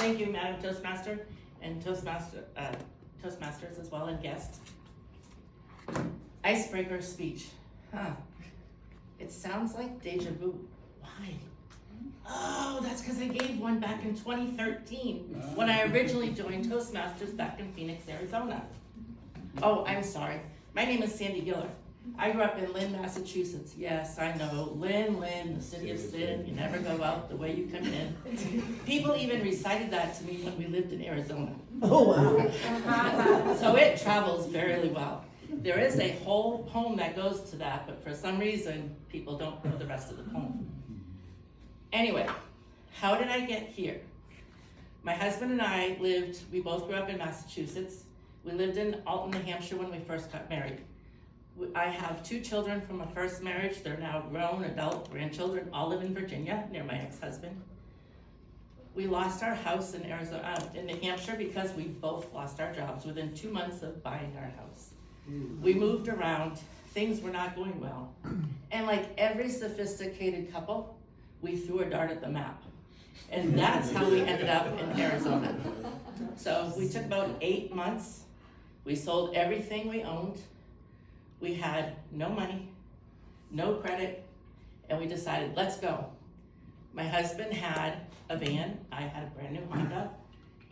Thank you, Madam Toastmaster, and Toastmasters as well, and guests. Icebreaker speech. It sounds like deja vu. Why? Oh, that's because I gave one back in 2013 when I originally joined Toastmasters back in Phoenix, Arizona. Oh, I'm sorry. My name is Sandee Giller. I grew up in Lynn, Massachusetts. Yes, I know. Lynn, the city of sin. You never go out the way you come in. People even recited that to me when we lived in Arizona. Oh, wow. So it travels very well. There is a whole poem that goes to that, but for some reason, people don't know the rest of the poem. Anyway, how did I get here? My husband and I we both grew up in Massachusetts. We lived in Alton, New Hampshire when we first got married. I have 2 children from a first marriage. They're now grown, adult, grandchildren, all live in Virginia, near my ex-husband. We lost our house in New Hampshire because we both lost our jobs within 2 months of buying our house. We moved around, things were not going well. And like every sophisticated couple, we threw a dart at the map. And that's how we ended up in Arizona. So we took about 8 months. We sold everything we owned. We had no money, no credit, and we decided, let's go. My husband had a van, I had a brand new Honda,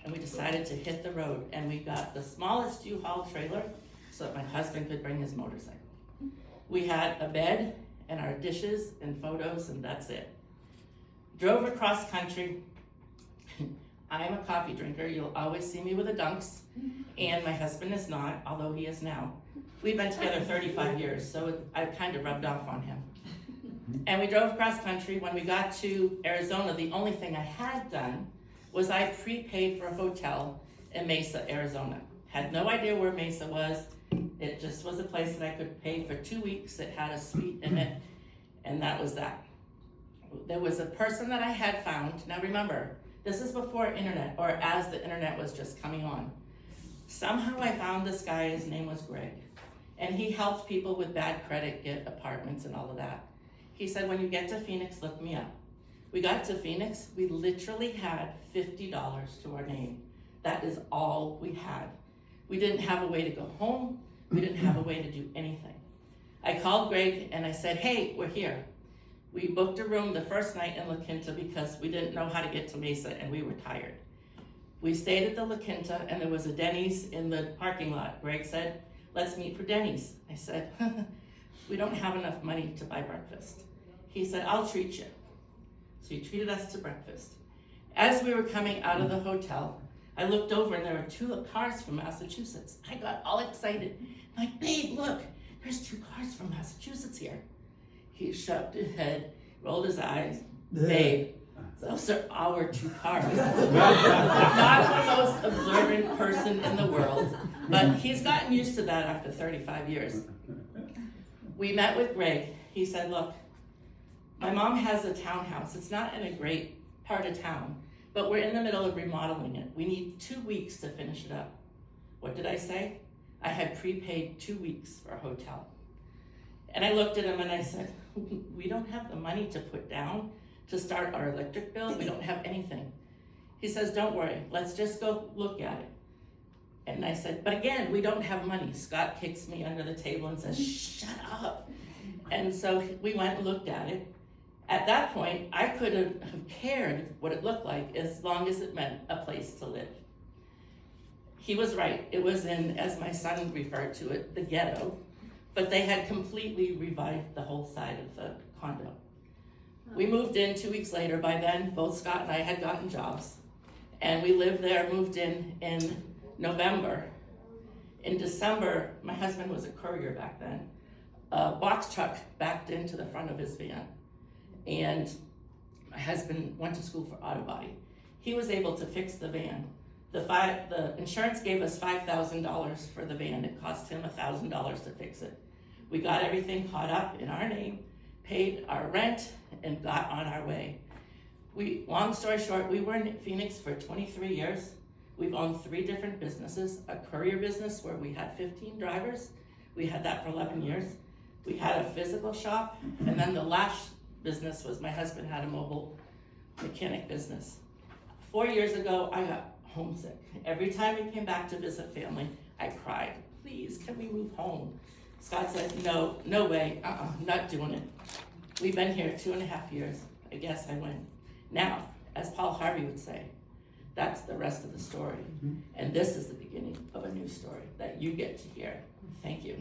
and we decided to hit the road. And we got the smallest U-Haul trailer so that my husband could bring his motorcycle. We had a bed and our dishes and photos, and that's it. Drove across country. I'm a coffee drinker. You'll always see me with a Dunks, and my husband is not, although he is now. We've been together 35 years, so I kind of rubbed off on him. And we drove across country. When we got to Arizona, the only thing I had done was I prepaid for a hotel in Mesa, Arizona. Had no idea where Mesa was. It just was a place that I could pay for 2 weeks. It had a suite in it, and that was that. There was a person that I had found. Now remember, this is before internet, or as the internet was just coming on. Somehow I found this guy, his name was Greg, and he helped people with bad credit get apartments and all of that. He said, when you get to Phoenix, look me up. We got to Phoenix, we literally had $50 to our name. That is all we had. We didn't have a way to go home. We didn't have a way to do anything. I called Greg and I said, hey, we're here. We booked a room the first night in La Quinta because we didn't know how to get to Mesa and we were tired. We stayed at the La Quinta and there was a Denny's in the parking lot. Greg said, let's meet for Denny's. I said, we don't have enough money to buy breakfast. He said, I'll treat you. So he treated us to breakfast. As we were coming out of the hotel, I looked over and there were 2 cars from Massachusetts. I got all excited. I'm like, babe, look, there's 2 cars from Massachusetts here. He shoved his head, rolled his eyes. Babe, those are our 2 cars. Not the most observant person in the world, but he's gotten used to that after 35 years. We met with Greg. He said, look, my mom has a townhouse. It's not in a great part of town, but we're in the middle of remodeling it. We need 2 weeks to finish it up. What did I say? I had prepaid 2 weeks for a hotel. And I looked at him and I said, we don't have the money to put down to start our electric bill. We don't have anything. He says, don't worry, let's just go look at it. And I said, but again, we don't have money. Scott kicks me under the table and says, shut up. And so we went and looked at it. At that point, I could have cared what it looked like as long as it meant a place to live. He was right. It was in, as my son referred to it, the ghetto. But they had completely revived the whole side of the condo. We moved in 2 weeks later. By then, both Scott and I had gotten jobs. And we lived there, moved in November. In December, my husband was a courier back then. A box truck backed into the front of his van. And my husband went to school for auto body. He was able to fix the van. The insurance gave us $5,000 for the van. It cost him $1,000 to fix it. We got everything caught up in our name, paid our rent, and got on our way. Long story short, we were in Phoenix for 23 years. We've owned 3 different businesses, a courier business where we had 15 drivers. We had that for 11 years. We had a physical shop, and then the last business was my husband had a mobile mechanic business. 4 years ago, I got homesick. Every time we came back to visit family, I cried, please, can we move home? Scott said, no, no way, not doing it. We've been here 2.5 years. I guess I win. Now, as Paul Harvey would say, that's the rest of the story. And this is the beginning of a new story that you get to hear. Thank you.